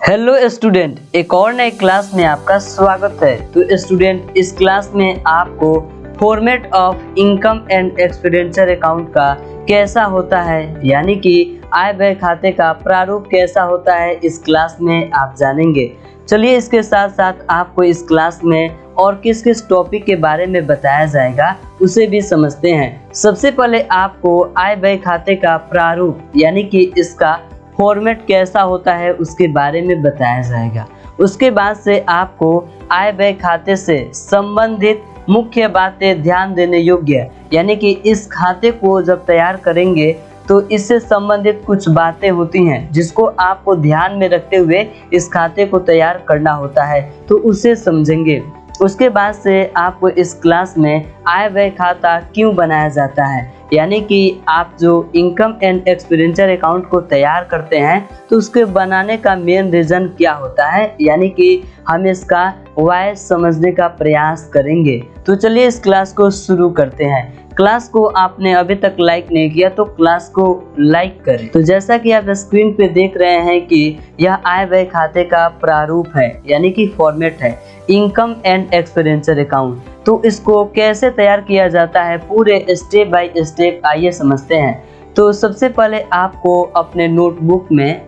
Hello student, एक और नई क्लास में आपका स्वागत है। तो स्टूडेंट, इस क्लास में आपको format of income and expenditure account का कैसा होता है, यानी कि आय व्यय खाते का प्रारूप कैसा होता है, इस क्लास में आप जानेंगे। चलिए इसके साथ साथ आपको इस क्लास में और किस किस टॉपिक के बारे में बताया जाएगा उसे भी समझते हैं। सबसे पहले आपको आय व्यय खाते का प्रारूप यानी कि इसका फॉर्मेट कैसा होता है उसके बारे में बताया जाएगा। उसके बाद से आपको आय व्यय खाते से संबंधित मुख्य बातें ध्यान देने योग्य, यानी कि इस खाते को जब तैयार करेंगे तो इससे संबंधित कुछ बातें होती हैं जिसको आपको ध्यान में रखते हुए इस खाते को तैयार करना होता है, तो उसे समझेंगे। उसके बाद से आपको इस क्लास में आय व्यय खाता क्यों बनाया जाता है, यानी कि आप जो इनकम एंड एक्सपेंडिचर अकाउंट को तैयार करते हैं तो उसके बनाने का मेन रीज़न क्या होता है, यानी कि हम इसका वाय समझने का प्रयास करेंगे। तो चलिए इस क्लास को शुरू करते हैं। क्लास को आपने अभी तक लाइक नहीं किया तो क्लास को लाइक करें। तो जैसा कि आप स्क्रीन पे देख रहे हैं कि यह आय व्यय खाते का प्रारूप है, यानी कि फॉर्मेट है इनकम एंड एक्सपेंडिचर अकाउंट। तो इसको कैसे तैयार किया जाता है पूरे स्टेप बाय स्टेप आइए समझते हैं। तो सबसे पहले आपको अपने नोटबुक में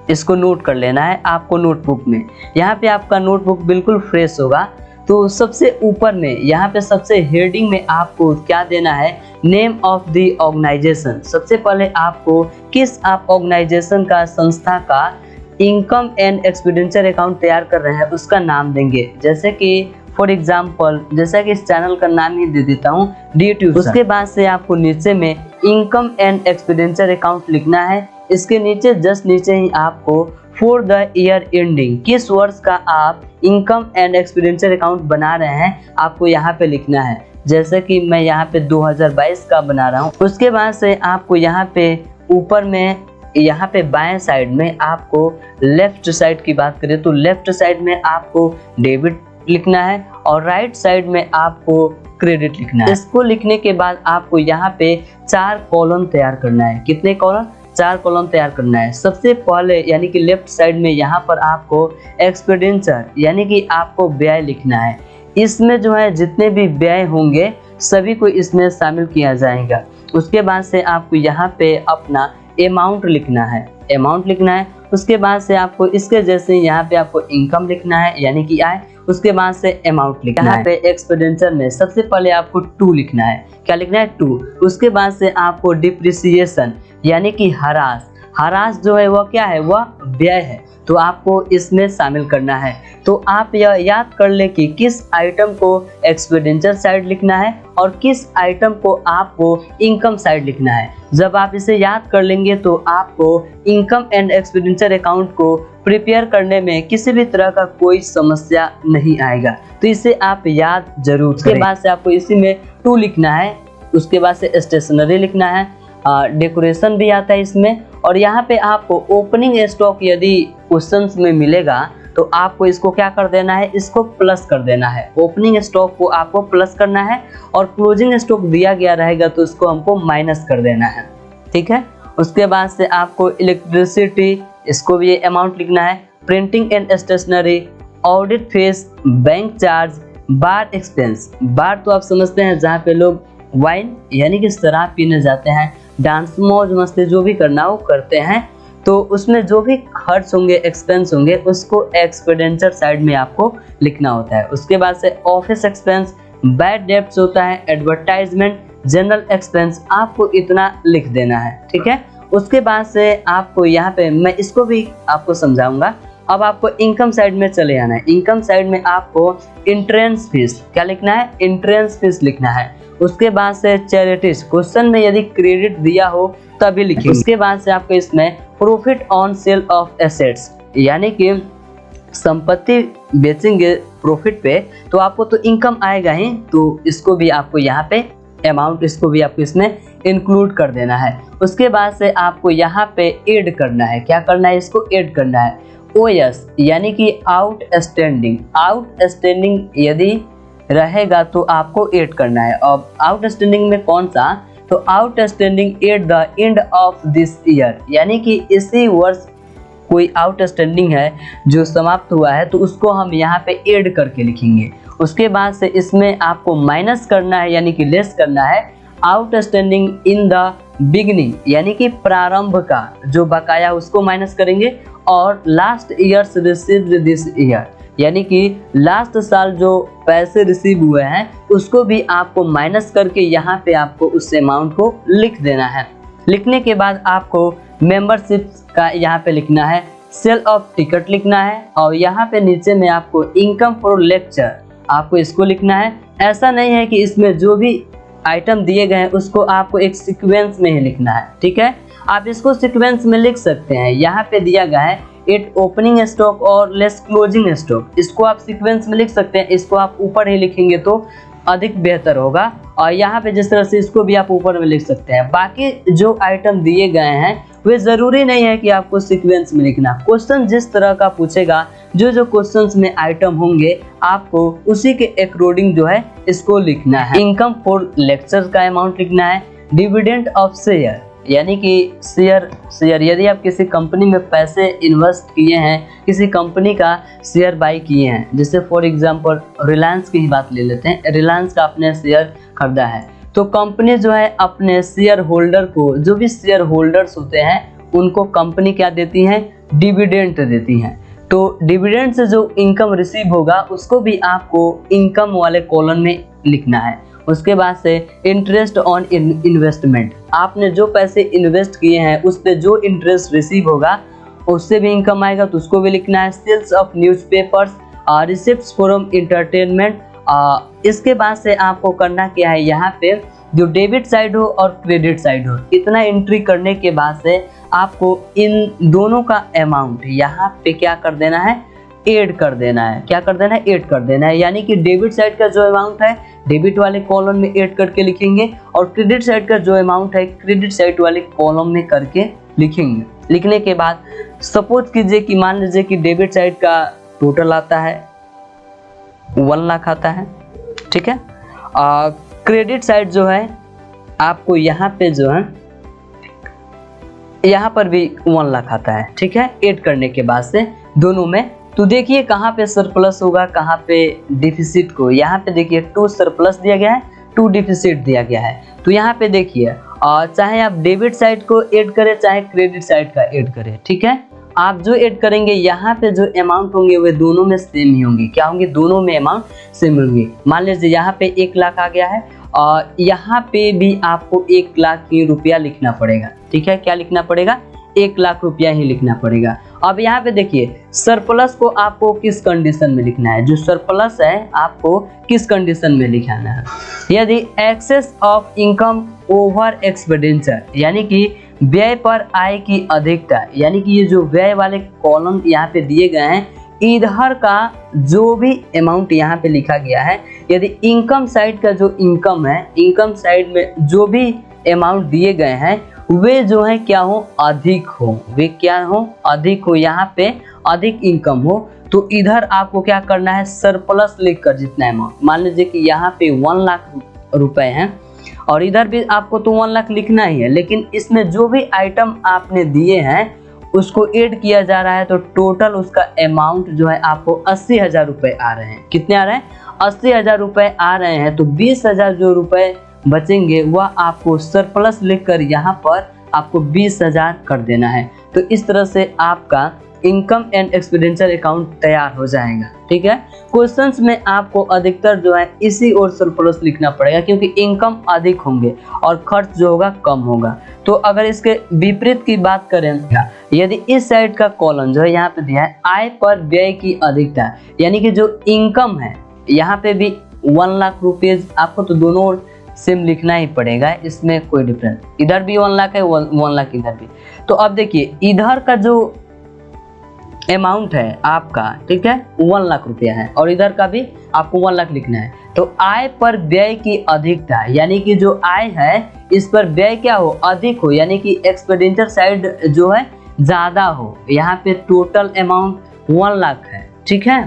इसको नोट कर लेना है। आपको नोटबुक में यहाँ पे आपका नोटबुक बिल्कुल फ्रेश होगा। तो सबसे ऊपर में यहाँ पे सबसे हेडिंग में आपको क्या देना है, नेम ऑफ द ऑर्गेनाइजेशन। सबसे पहले आपको किस आप ऑर्गेनाइजेशन का, संस्था का इनकम एंड एक्सपेंडिचर अकाउंट तैयार कर रहे हैं उसका नाम देंगे। जैसे कि फॉर एग्जाम्पल, जैसा कि इस चैनल का नाम ही दे देता हूँ डी ट्यूशन। उसके बाद से आपको नीचे में इनकम एंड एक्सपेंडिचर अकाउंट लिखना है। इसके नीचे जस्ट नीचे ही आपको फॉर द ईयर एंडिंग, किस वर्ष का आप इनकम एंड एक्सपेंडिचर अकाउंट बना रहे हैं आपको यहाँ पे लिखना है। जैसे कि मैं यहाँ पे 2022 का बना रहा हूँ। उसके बाद से आपको यहाँ पे ऊपर में यहाँ पे बाएं साइड में आपको लेफ्ट साइड की बात करें तो लेफ्ट साइड में आपको डेबिट लिखना है और राइट साइड में आपको क्रेडिट लिखना है। इसको लिखने के बाद आपको यहाँ पे 4 कॉलम तैयार करना है। कितने कॉलम? 4 कॉलम तैयार करना है। सबसे पहले यानी कि लेफ्ट साइड में यहाँ पर आपको एक्सपेंडिचर यानी कि आपको व्यय लिखना है। इसमें जो है जितने भी व्यय होंगे सभी को इसमें शामिल किया जाएगा। उसके बाद से आपको यहाँ पे अपना अमाउंट लिखना है, अमाउंट लिखना है। उसके बाद से आपको इसके जैसे यहाँ पे आपको इनकम लिखना है यानी कि आय। उसके बाद से अमाउंट लिखना है। यहाँ पे एक्सपेंडिचर में सबसे पहले आपको 2 लिखना है। क्या लिखना है? 2। उसके बाद से आपको डिप्रिसिएशन यानी कि ह्रास, ह्रास जो है वह क्या है, वह व्यय है, तो आपको इसमें शामिल करना है। तो आप यह याद कर ले कि किस आइटम को एक्सपेंडिचर साइड लिखना है और किस आइटम को आपको इनकम साइड लिखना है। जब आप इसे याद कर लेंगे तो आपको इनकम एंड एक्सपेंडिचर अकाउंट को प्रिपेयर करने में किसी भी तरह का कोई समस्या नहीं आएगा। तो इसे आप याद जरूर करें। उसके बाद से आपको इसी में 2 लिखना है। उसके बाद से स्टेशनरी लिखना है, डेकोरेशन भी आता है इसमें। और यहाँ पे आपको ओपनिंग स्टॉक यदि क्वेश्चंस में मिलेगा तो आपको इसको क्या कर देना है, इसको प्लस कर देना है। ओपनिंग स्टॉक को आपको प्लस करना है और क्लोजिंग स्टॉक दिया गया रहेगा तो इसको हमको माइनस कर देना है, ठीक है। उसके बाद से आपको इलेक्ट्रिसिटी, इसको भी अमाउंट लिखना है। Printing and stationery, audit fees, bank charge, बार एक्सपेंस। बार तो आप समझते हैं जहाँ पे लोग वाइन यानी कि शराब पीने जाते हैं, डांस मौज मस्ती जो भी करना वो करते हैं, तो उसमें जो भी खर्च होंगे, एक्सपेंस होंगे, उसको एक्सपेंडिचर साइड में आपको लिखना होता है। उसके बाद से ऑफिस एक्सपेंस, बैड डेब्ट्स होता है, एडवर्टाइजमेंट, जनरल एक्सपेंस, आपको इतना लिख देना है, ठीक है। उसके बाद से आपको यहाँ पे मैं इसको भी आपको समझाऊंगा। अब आपको इनकम साइड में चले आना है। इनकम साइड में आपको एंट्रेंस फीस, क्या लिखना है, एंट्रेंस फीस लिखना है। उसके बाद से चैरिटीज, क्वेश्चन में यदि क्रेडिट दिया हो तभी लिखिए। उसके बाद से आपको इसमें profit on sale of assets, यानी कि संपत्ति बेचेंगे प्रॉफिट पे तो आपको तो इनकम आएगा ही, तो इसको भी आपको यहाँ पे अमाउंट, इसको भी आपको इसमें इंक्लूड कर देना है। उसके बाद से आपको यहाँ पे ऐड करना है। क्या करना है? इसको ऐड करना है। ओएस यानी कि आउटस्टैंडिंग, आउटस्टैंडिंग यदि रहेगा तो आपको ऐड करना है। अब आउटस्टैंडिंग में कौन सा? तो outstanding at the end of this year, यानी कि इसी वर्ष कोई आउटस्टैंडिंग है जो समाप्त हुआ है तो उसको हम यहाँ पे ऐड करके लिखेंगे। उसके बाद से इसमें आपको माइनस करना है यानी कि लेस करना है आउटस्टैंडिंग इन द बिगनिंग यानी कि प्रारंभ का जो बकाया उसको माइनस करेंगे, और last years received this year यानी कि लास्ट साल जो पैसे रिसीव हुए हैं उसको भी आपको माइनस करके यहाँ पे आपको उस अमाउंट को लिख देना है। लिखने के बाद आपको मेंबरशिप का यहाँ पे लिखना है, सेल ऑफ टिकट लिखना है, और यहाँ पे नीचे में आपको इनकम फॉर लेक्चर आपको इसको लिखना है। ऐसा नहीं है कि इसमें जो भी आइटम दिए गए हैं उसको आपको एक सीक्वेंस में ही लिखना है, ठीक है। आप इसको सीक्वेंस में लिख सकते हैं। यहाँ पे दिया गया है इट ओपनिंग स्टॉक और लेस क्लोजिंग स्टॉक, इसको आप सीक्वेंस में लिख सकते हैं। इसको आप ऊपर ही लिखेंगे तो अधिक बेहतर होगा, और यहाँ पे जिस तरह से इसको भी आप ऊपर में लिख सकते हैं। बाकी जो आइटम दिए गए हैं वे ज़रूरी नहीं है कि आपको सीक्वेंस में लिखना। क्वेश्चन जिस तरह का पूछेगा, जो क्वेश्चंस में आइटम होंगे आपको उसी के अकॉर्डिंग जो है इसको लिखना है। इनकम फॉर लेक्चर का अमाउंट लिखना है, डिविडेंड ऑफ शेयर यानी कि शेयर यदि आप किसी कंपनी में पैसे इन्वेस्ट किए हैं, किसी कंपनी का शेयर बाई किए हैं, जैसे फॉर एग्जांपल रिलायंस की ही बात ले लेते हैं। रिलायंस का आपने शेयर खरीदा है तो कंपनी जो है अपने शेयर होल्डर को, जो भी शेयर होल्डर्स होते हैं उनको कंपनी क्या देती है, डिविडेंड देती हैं। तो डिविडेंड से जो इनकम रिसीव होगा उसको भी आपको इनकम वाले कॉलम में लिखना है। उसके बाद से इंटरेस्ट ऑन इन्वेस्टमेंट, आपने जो पैसे इन्वेस्ट किए हैं उस पर जो इंटरेस्ट रिसीव होगा उससे भी इनकम आएगा तो उसको भी लिखना है। Sales of newspapers, receipts from entertainment. इसके बाद से आपको करना क्या है, यहाँ पे जो डेबिट साइड हो और क्रेडिट साइड हो, इतना एंट्री करने के बाद से आपको इन दोनों का अमाउंट यहाँ पे क्या कर देना है, ऐड कर देना है। क्या कर देना है, ऐड कर देना है। यानी कि डेबिट साइड का जो अमाउंट है डेबिट वाले कॉलम में ऐड करके लिखेंगे, और क्रेडिट साइड का जो अमाउंट है क्रेडिट साइड वाले कॉलम में करके लिखेंगे। लिखने के बाद सपोज कीजिए कि मान लीजिए कि डेबिट साइड का टोटल आता है 1 लाख आता है, ठीक है। क्रेडिट साइड जो है आपको यहाँ पे जो है यहाँ पर भी 1 लाख आता है, ठीक है। ऐड करने के बाद से दोनों में तो देखिए कहाँ पे सरप्लस होगा, कहाँ पे डिफिसिट को। यहाँ पे देखिए 2 सरप्लस दिया गया है, 2 डिफिसिट दिया गया है। तो यहाँ पे देखिए चाहे आप डेबिट साइड को ऐड करें चाहे क्रेडिट साइड का ऐड करें, ठीक है। आप जो ऐड करेंगे यहाँ पे जो अमाउंट होंगे वे दोनों में सेम ही होंगे। क्या होंगे, दोनों में अमाउंट सेम होंगे। मान लीजिए यहाँ पे 1 लाख आ गया है और यहाँ पे भी आपको 1 लाख ही रुपया लिखना पड़ेगा, ठीक है। क्या लिखना पड़ेगा, 1 लाख रुपया ही लिखना पड़ेगा। अब यहाँ पे देखिए सरप्लस को आपको किस कंडीशन में लिखना है, जो सरप्लस है आपको किस कंडीशन में लिखाना है। यदि excess of income over expenditure यानी कि व्यय पर आय की अधिकता, यानी कि ये जो व्यय वाले कॉलम यहाँ पे दिए गए हैं इधर का जो भी अमाउंट यहाँ पे लिखा गया है, यदि इनकम साइड का जो इनकम है, इनकम साइड में जो भी अमाउंट दिए गए हैं वे जो है क्या हो, अधिक हो, वे क्या हो, अधिक हो, यहाँ पे अधिक इनकम हो, तो इधर आपको क्या करना है, सरप्लस लिखकर जितना अमाउंट, मान लीजिए कि यहाँ पे 1 लाख रुपए हैं और इधर भी आपको तो 1 लाख लिखना ही है, लेकिन इसमें जो भी आइटम आपने दिए हैं उसको ऐड किया जा रहा है, तो टोटल उसका अमाउंट जो है आपको 80,000 रुपये आ रहे हैं। कितने आ रहे हैं, 80,000 रुपये आ रहे हैं। तो 20,000 जो रुपये बचेंगे वह आपको सरप्लस लिखकर यहाँ पर आपको 20,000 कर देना है। तो इस तरह से आपका इनकम एंड एक्सपेंडिचर अकाउंट तैयार हो जाएगा, ठीक है। क्वेश्चंस में आपको अधिकतर जो है इसी और सरप्लस लिखना पड़ेगा, क्योंकि इनकम अधिक होंगे और खर्च जो होगा कम होगा। तो अगर इसके विपरीत की बात करें, यदि इस साइड का कॉलम जो है यहाँ पे दिया है आय पर व्यय की अधिकता, यानी कि जो इनकम है यहाँ पे भी 1 लाख रुपये, आपको तो दोनों सेम लिखना ही पड़ेगा, इसमें कोई डिफरेंस, इधर भी 1 लाख है 1 लाख इधर भी। तो अब देखिए इधर का जो अमाउंट है आपका, ठीक है, 1 लाख रुपया है और इधर का भी आपको 1 लाख लिखना है। तो आय पर व्यय की अधिकता, यानी कि जो आय है इस पर व्यय क्या हो, अधिक हो, यानी कि एक्सपेंडिचर साइड जो है ज़्यादा हो। यहाँ पे टोटल अमाउंट 1 लाख है, ठीक है।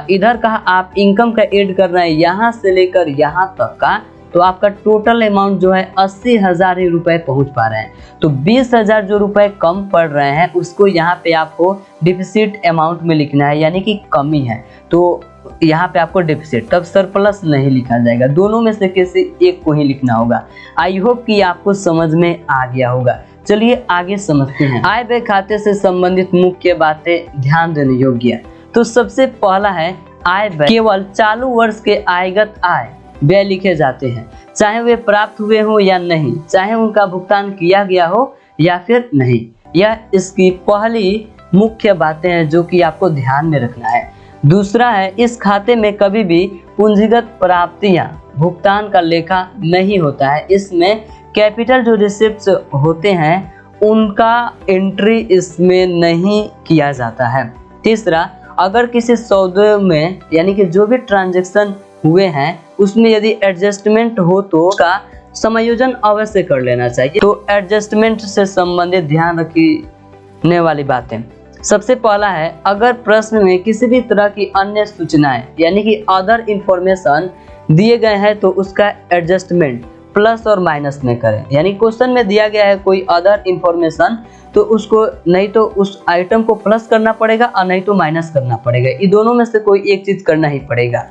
इधर का आप इनकम का ऐड कर रहे हैं, यहाँ से लेकर यहाँ तक का तो आपका टोटल अमाउंट जो है 80,000 ही रुपए पहुंच पा रहे हैं। तो 20,000 जो रुपए कम पड़ रहे हैं उसको यहाँ पे आपको डिफिसिट अमाउंट में लिखना है, यानी कि कमी है तो यहाँ पे आपको डिफिसिट, तब सरप्लस नहीं लिखा जाएगा, दोनों में से किसी एक को ही लिखना होगा। आई होप कि आपको समझ में आ गया होगा। चलिए आगे समझते हैं। आय व्यय खाते से संबंधित मुख्य बातें ध्यान देने योग्य है। तो सबसे पहला है आय व्यय। केवल चालू वर्ष के आयगत आय व्यय लिखे जाते हैं, चाहे वे प्राप्त हुए हो या नहीं, चाहे उनका भुगतान किया गया हो या फिर नहीं। यह इसकी पहली मुख्य बातें हैं जो कि आपको ध्यान में रखना है। दूसरा है, इस खाते में कभी भी पूंजीगत प्राप्तियां भुगतान का लेखा नहीं होता है। इसमें कैपिटल जो रिसिप्ट्स होते हैं उनका एंट्री इसमें नहीं किया जाता है। तीसरा, अगर किसी सौदे में यानी कि जो भी ट्रांजैक्शन हुए हैं उसमें यदि एडजस्टमेंट हो तो उसका समायोजन अवश्य कर लेना चाहिए। तो एडजस्टमेंट से संबंधित ध्यान रखने वाली बातें, सबसे पहला है, अगर प्रश्न में किसी भी तरह की अन्य सूचनाएं यानी कि अदर इंफॉर्मेशन दिए गए हैं तो उसका एडजस्टमेंट प्लस और माइनस में करें। यानी क्वेश्चन में दिया गया है कोई अदर इंफॉर्मेशन तो उसको नहीं तो उस आइटम को प्लस करना पड़ेगा और नहीं तो माइनस करना पड़ेगा, ये दोनों में से कोई एक चीज करना ही पड़ेगा।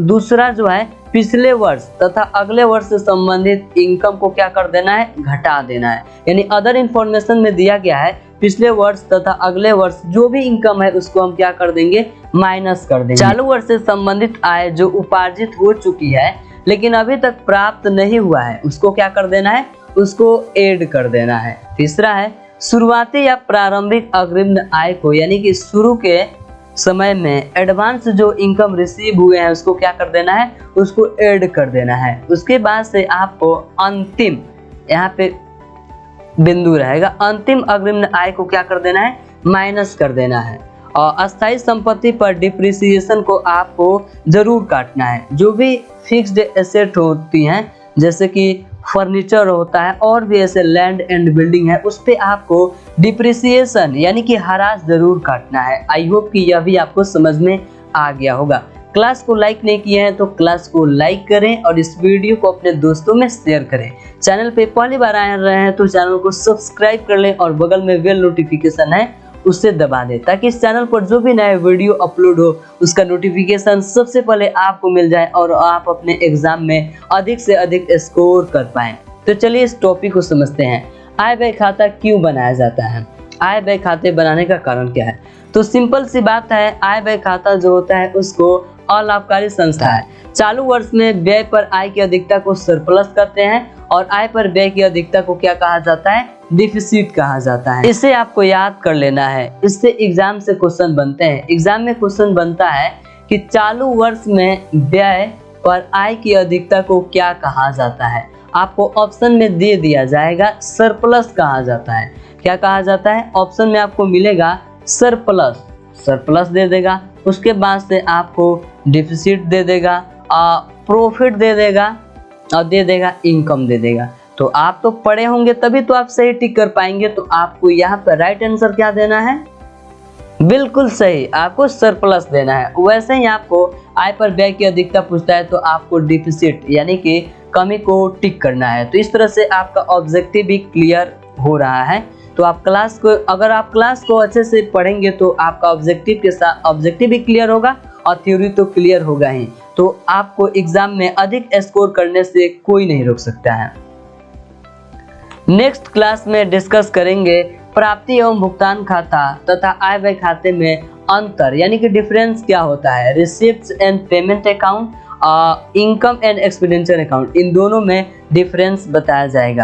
दूसरा जो है, पिछले वर्ष तथा अगले वर्ष से संबंधित इनकम को क्या कर देना है, घटा देना है। यानी अदर इंफॉर्मेशन में दिया गया है पिछले वर्ष तथा अगले वर्ष जो भी इनकम है उसको हम क्या कर देंगे, माइनस कर देंगे। चालू वर्ष से संबंधित आय जो उपार्जित हो चुकी है लेकिन अभी तक प्राप्त नहीं हुआ है उसको क्या कर देना है, उसको ऐड कर देना है। तीसरा है, शुरुआती या प्रारंभिक अग्रिम आय को यानी कि शुरू के समय में एडवांस जो इनकम रिसीव हुए हैं उसको क्या कर देना है, उसको ऐड कर देना है। उसके बाद से आपको अंतिम यहाँ पे बिंदु रहेगा, अंतिम अग्रिम आय को क्या कर देना है, माइनस कर देना है। और अस्थायी संपत्ति पर डिप्रिसिएशन को आपको जरूर काटना है। जो भी फिक्स्ड एसेट होती हैं जैसे कि फर्नीचर होता है और भी ऐसे लैंड एंड बिल्डिंग है उस पे आपको डिप्रिसिएशन यानी कि हरास जरूर काटना है। आई होप कि यह भी आपको समझ में आ गया होगा। क्लास को लाइक नहीं किया है तो क्लास को लाइक करें और इस वीडियो को अपने दोस्तों में शेयर करें। चैनल पे पहली बार आ रहे हैं तो चैनल को सब्सक्राइब कर लें और बगल में बेल नोटिफिकेशन है उससे दबा दें ताकि इस चैनल पर जो भी नए वीडियो अपलोड हो उसका नोटिफिकेशन सबसे पहले आपको मिल जाए और आप अपने एग्जाम में अधिक से अधिक स्कोर कर पाएं। तो चलिए इस टॉपिक को समझते हैं। आय व्यय खाता क्यों बनाया जाता है, आय व्यय खाते बनाने का कारण क्या है। तो सिंपल सी बात है, आय व्यय खाता जो होता है उसको अलाभकारी संस्था है। चालू वर्ष में व्यय पर आय की अधिकता को सरप्लस करते हैं और आय पर व्यय की अधिकता को क्या कहा जाता है, डिफिसिट कहा जाता है। इसे आपको याद कर लेना है, इससे एग्जाम से क्वेश्चन बनते हैं। एग्जाम में क्वेश्चन बनता है कि चालू वर्ष में व्यय पर आय की अधिकता को क्या कहा जाता है। आपको ऑप्शन में दे दिया जाएगा सरप्लस कहा जाता है। क्या कहा जाता है, ऑप्शन में आपको मिलेगा सरप्लस, सरप्लस दे देगा। उसके बाद से आपको डिफिसिट दे देगा, प्रॉफिट दे देगा और दे देगा इनकम दे देगा। तो आप तो पढ़े होंगे तभी तो आप सही टिक कर पाएंगे। तो आपको यहाँ पर राइट आंसर क्या देना है, बिल्कुल सही, आपको सरप्लस देना है। वैसे ही आपको आय पर व्यय की अधिकता पूछता है तो आपको डिफिसिट यानी कि कमी को टिक करना है। तो इस तरह से आपका ऑब्जेक्टिव भी क्लियर हो रहा है। तो आप क्लास को, अगर आप क्लास को अच्छे से पढ़ेंगे तो आपका ऑब्जेक्टिव के साथ ऑब्जेक्टिव भी क्लियर होगा और थ्योरी तो क्लियर होगा ही। तो आपको एग्जाम में अधिक स्कोर करने से कोई नहीं रोक सकता है। नेक्स्ट क्लास में डिस्कस करेंगे प्राप्ति एवं भुगतान खाता तथा आय व्यय खाते में अंतर यानी कि डिफरेंस क्या होता है। Receipts and payment account, income and expenditure account, इन दोनों में डिफरेंस बताया जाएगा।